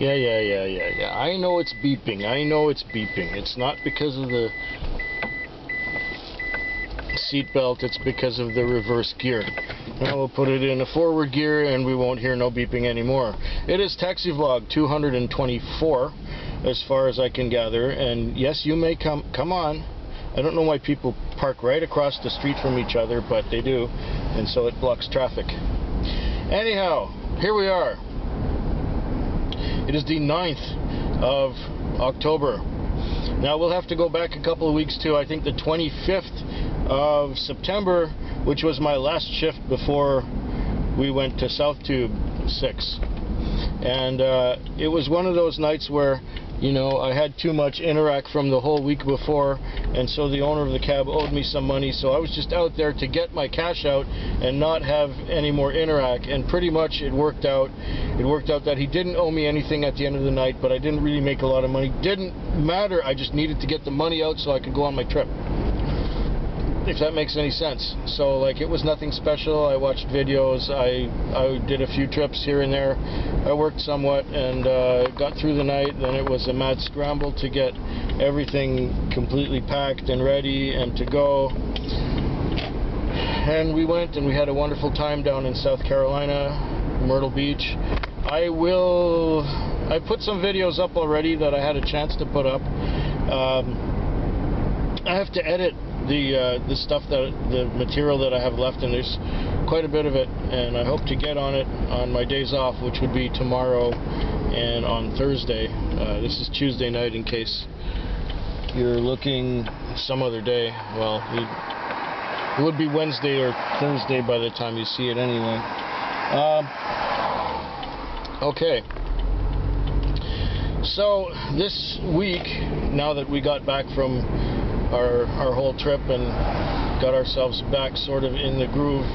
Yeah. I know it's beeping. It's not because of the seatbelt, it's because of the reverse gear. Now we'll put it in a forward gear and we won't hear no beeping anymore. It is Taxi Vlog 224 as far as I can gather, and yes, you may come on. I don't know why people park right across the street from each other, but they do, and so it blocks traffic. Anyhow, here we are. It is the 9th of October. Now we'll have to go back a couple of weeks to, I think, the 25th of September, which was my last shift before we went to South Tube 6. And it was one of those nights where, you know, I had too much Interac from the whole week before, and so the owner of the cab owed me some money, so I was just out there to get my cash out and not have any more Interac, and pretty much it worked out. It worked out that he didn't owe me anything at the end of the night, but I didn't really make a lot of money. Didn't matter, I just needed to get the money out so I could go on my trip, if that makes any sense. So, like, it was nothing special. I watched videos, I did a few trips here and there, I worked somewhat, and got through the night. Then it was a mad scramble to get everything completely packed and ready and to go. And we went and we had a wonderful time down in South Carolina, Myrtle Beach. I put some videos up already that I had a chance to put up. I have to edit the stuff, the material that I have left, and there's quite a bit of it, and I hope to get on it on my days off, which would be tomorrow and on Thursday. This is Tuesday night, in case you're looking some other day. Well, it would be Wednesday or Thursday by the time you see it anyway. Okay. So this week, now that we got back from our whole trip and got ourselves back sort of in the groove,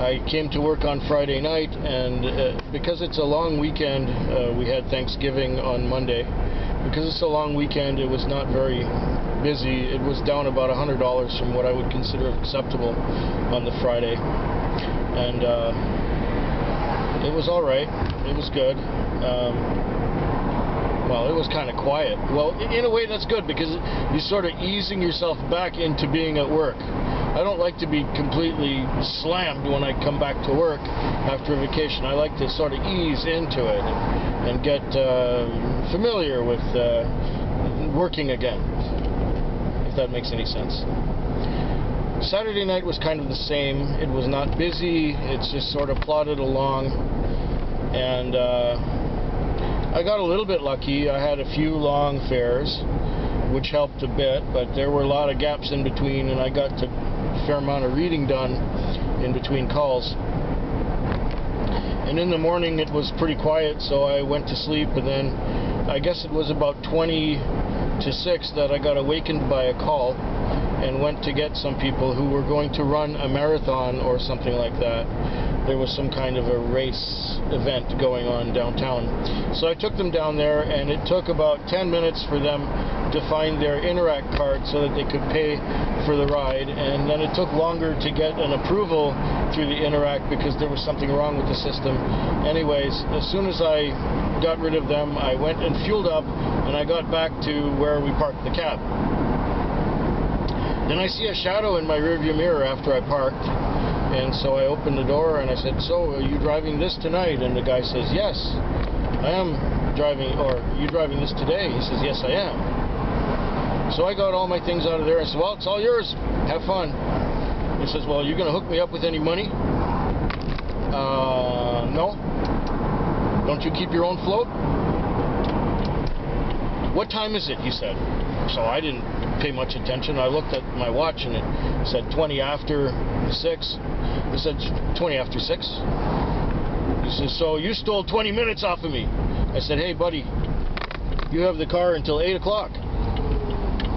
I came to work on Friday night, and because it's a long weekend, we had Thanksgiving on Monday. Because it's a long weekend, it was not very busy. It was down about $100 from what I would consider acceptable on the Friday, and it was alright. It was good. Well, it was kind of quiet. Well, in a way that's good, because you're sort of easing yourself back into being at work. I don't like to be completely slammed when I come back to work after a vacation. I like to sort of ease into it and get familiar with working again, if that makes any sense. Saturday night was kind of the same. It was not busy. It's just sort of plodded along, and I got a little bit lucky. I had a few long fares, which helped a bit, but there were a lot of gaps in between, and I got a fair amount of reading done in between calls. And in the morning it was pretty quiet, so I went to sleep, and then I guess it was about 20 to 6 that I got awakened by a call and went to get some people who were going to run a marathon or something like that. There was some kind of a race event going on downtown. So I took them down there, and it took about 10 minutes for them to find their Interac card so that they could pay for the ride, and then it took longer to get an approval through the Interac because there was something wrong with the system. Anyways, as soon as I got rid of them, I went and fueled up, and I got back to where we parked the cab. Then I see a shadow in my rearview mirror after I parked, and so I opened the door and I said, "So, are you driving this tonight?" And the guy says, "Yes, I am driving." Or, "Are you driving this today?" He says, "Yes, I am." So I got all my things out of there. I said, "Well, it's all yours. Have fun." He says, "Well, are you going to hook me up with any money?" No. "Don't you keep your own float?" "What time is it?" he said. So I didn't pay much attention. I looked at my watch and it said 20 after 6. I said, 20 after 6? He says, "So you stole 20 minutes off of me." I said, "Hey buddy, you have the car until 8 o'clock.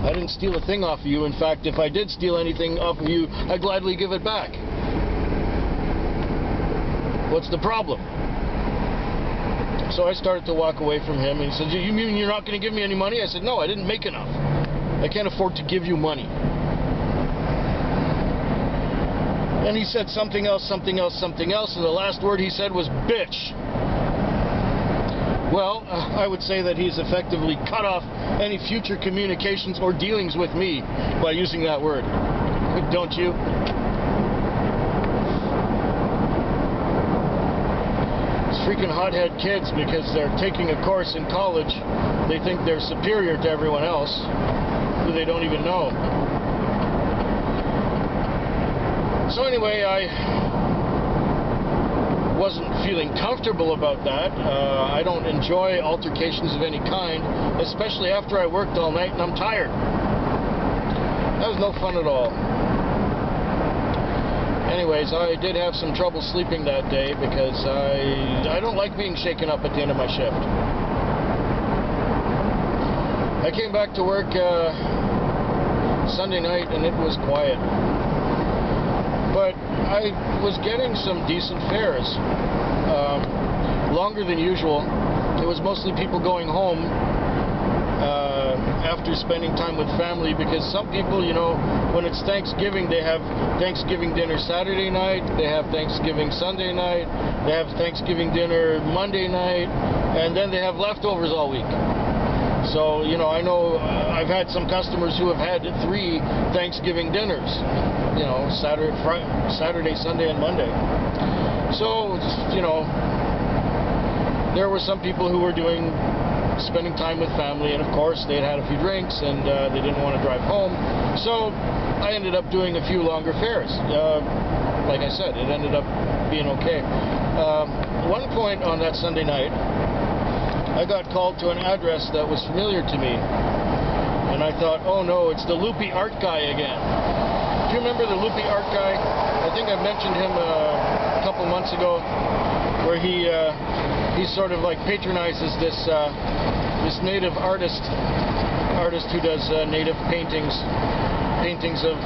I didn't steal a thing off of you. In fact, if I did steal anything off of you, I'd gladly give it back. What's the problem?" So I started to walk away from him, and he says, "You mean you're not going to give me any money?" I said, "No, I didn't make enough. I can't afford to give you money." And he said something else, and the last word he said was "bitch." Well, I would say that he's effectively cut off any future communications or dealings with me by using that word. Don't you? These freaking hothead kids, because they're taking a course in college, they think they're superior to everyone else, who they don't even know. So anyway, I wasn't feeling comfortable about that. I don't enjoy altercations of any kind, especially after I worked all night and I'm tired. That was no fun at all. Anyways, I did have some trouble sleeping that day because I don't like being shaken up at the end of my shift. I came back to work Sunday night and it was quiet. But I was getting some decent fares, longer than usual. It was mostly people going home after spending time with family, because some people, you know, when it's Thanksgiving, they have Thanksgiving dinner Saturday night, they have Thanksgiving Sunday night, they have Thanksgiving dinner Monday night, and then they have leftovers all week. So, you know, I know I've had some customers who have had 3 Thanksgiving dinners, you know, Saturday, Sunday, and Monday. So, you know, there were some people who were spending time with family, and of course they had a few drinks and they didn't want to drive home. So I ended up doing a few longer fares. Like I said, it ended up being okay. One point on that Sunday night, I got called to an address that was familiar to me, and I thought, oh no, it's the Loopy Art Guy again. Do you remember the Loopy Art Guy? I think I mentioned him a couple months ago, where he sort of like patronizes this native artist who does native paintings of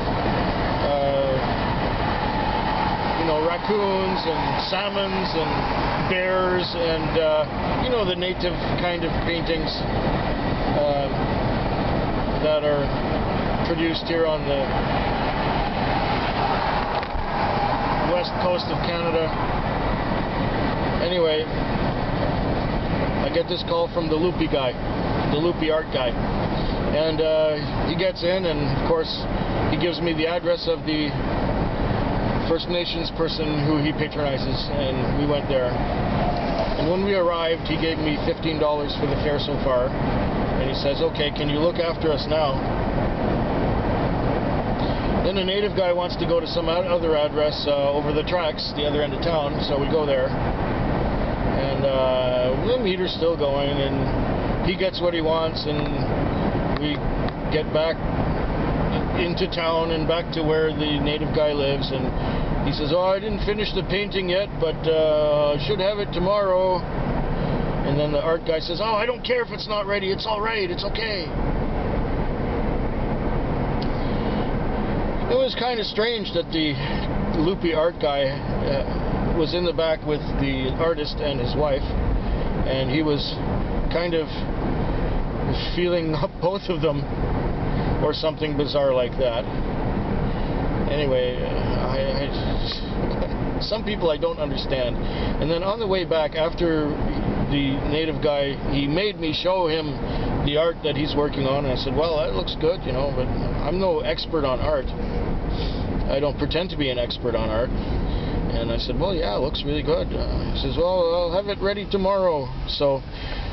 you know, raccoons and salmons and bears and you know, the native kind of paintings that are produced here on the west coast of Canada. Anyway, I get this call from the Loopy guy, the Loopy Art Guy, and he gets in, and of course he gives me the address of the First Nations person who he patronizes, and we went there. And when we arrived, he gave me $15 for the fare so far, and he says, okay, can you look after us now? Then a native guy wants to go to some other address over the tracks, the other end of town, so we go there. And the meter's still going, and he gets what he wants, and we get back into town and back to where the native guy lives, and he says, oh, I didn't finish the painting yet, but I should have it tomorrow. And then the art guy says, oh, I don't care if it's not ready, it's all right, it's okay. It was kind of strange that the Loopy Art Guy was in the back with the artist and his wife, and he was kind of feeling up both of them, or something bizarre like that. Anyway, some people I don't understand. And then on the way back, after the native guy, he made me show him the art that he's working on, and I said, well, that looks good, you know, but I'm no expert on art. I don't pretend to be an expert on art. And I said, well, yeah, it looks really good. He says, well, I'll have it ready tomorrow. So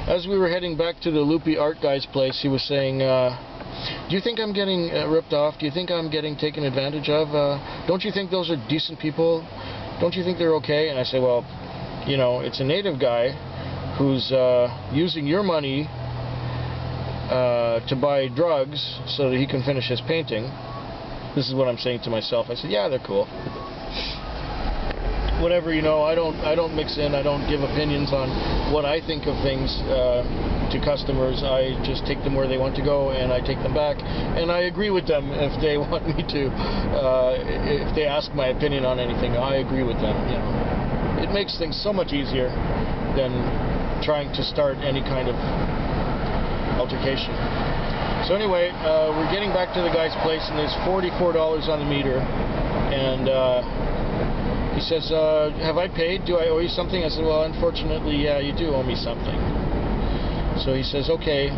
as we were heading back to the Loopy Art Guy's place, he was saying, do you think I'm getting ripped off? Do you think I'm getting taken advantage of? Don't you think those are decent people? Don't you think they're okay? And I say, well, you know, it's a native guy who's using your money to buy drugs so that he can finish his painting. This is what I'm saying to myself. I said, yeah, they're cool. Whatever, you know, I don't mix in. I don't give opinions on what I think of things to customers. I just take them where they want to go, and I take them back, and I agree with them if they want me to. If they ask my opinion on anything, I agree with them. You know, it makes things so much easier than trying to start any kind of altercation. So anyway, we're getting back to the guy's place, and there's $44 on the meter, and he says, have I paid? Do I owe you something? I said, well, unfortunately, yeah, you do owe me something. So he says, okay,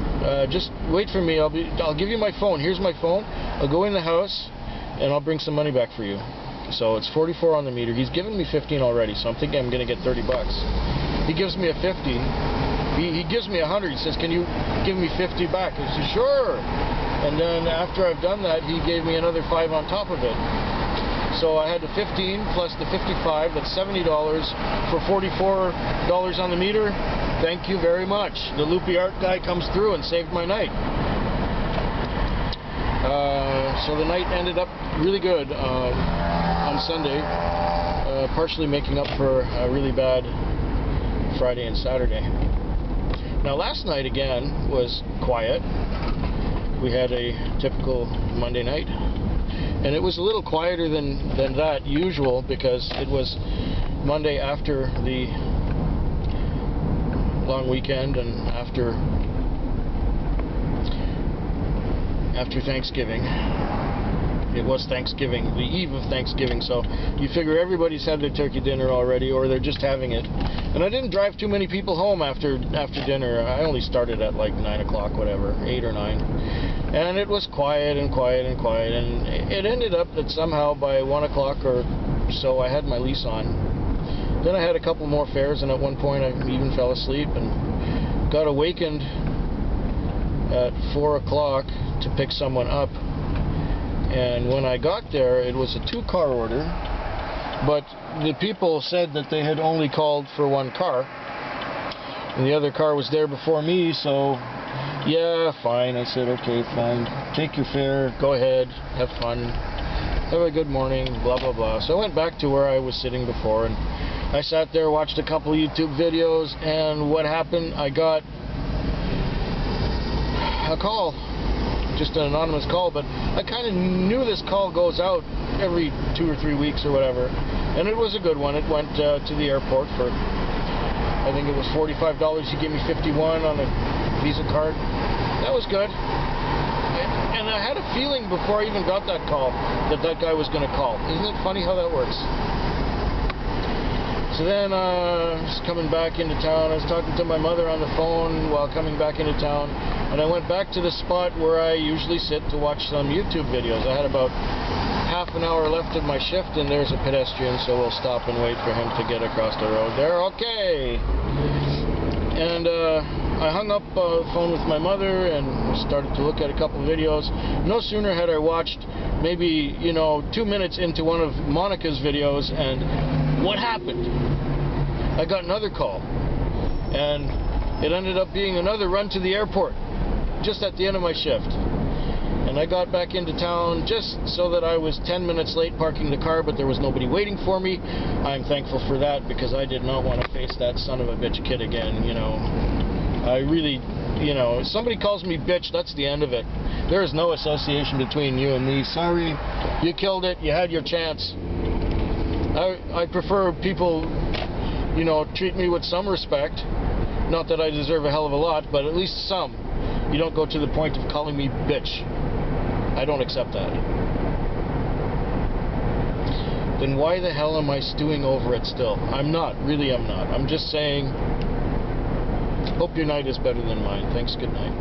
just wait for me. I'll give you my phone. Here's my phone. I'll go in the house and I'll bring some money back for you. So it's 44 on the meter. He's given me 15 already, so I'm thinking I'm going to get 30 bucks. He gives me a 50. He gives me 100. He says, can you give me 50 back? I said, sure. And then after I've done that, he gave me another 5 on top of it. So I had the 15 plus the 55, that's $70 for $44 on the meter. Thank you very much. The Loopy Art guy comes through and saved my night. So the night ended up really good on Sunday, partially making up for a really bad Friday and Saturday. Now last night again was quiet. We had a typical Monday night. And it was a little quieter than that usual because it was Monday after the long weekend and after Thanksgiving. It was Thanksgiving, the eve of Thanksgiving, so you figure everybody's had their turkey dinner already or they're just having it. And I didn't drive too many people home after dinner. I only started at like 9 o'clock, whatever, 8 or 9. And it was quiet and quiet and quiet, and it ended up that somehow by 1 o'clock or so I had my lease on. Then I had a couple more fares, and at one point I even fell asleep and got awakened at 4 o'clock to pick someone up. And when I got there, it was a 2-car order, but the people said that they had only called for 1 car, and the other car was there before me, so yeah, fine. I said, okay, fine. Take your fare. Go ahead. Have fun. Have a good morning. Blah, blah, blah. So I went back to where I was sitting before, and I sat there, watched a couple YouTube videos, and what happened? I got a call. Just an anonymous call, but I kind of knew this call goes out every 2 or 3 weeks or whatever, and it was a good one. It went to the airport for, I think it was $45. He gave me 51 on a Visa card. That was good. And I had a feeling before I even got that call that guy was going to call. Isn't it funny how that works? So then just coming back into town, I was talking to my mother on the phone while coming back into town, and I went back to the spot where I usually sit to watch some YouTube videos. I had about half an hour left of my shift, and there's a pedestrian, so we'll stop and wait for him to get across the road there. Okay. And I hung up the phone with my mother and started to look at a couple of videos. No sooner had I watched maybe, 2 minutes into one of Monica's videos, and what happened? I got another call, and it ended up being another run to the airport just at the end of my shift. And I got back into town just so that I was 10 minutes late parking the car, but there was nobody waiting for me. I'm thankful for that because I did not want to face that son of a bitch kid again, I really, if somebody calls me bitch, that's the end of it. There is no association between you and me. Sorry, you killed it. You had your chance. I prefer people, treat me with some respect. Not that I deserve a hell of a lot, but at least some. You don't go to the point of calling me bitch. I don't accept that. Then why the hell am I stewing over it still? I'm not. Really, I'm not. I'm just saying, hope your night is better than mine. Thanks, good night.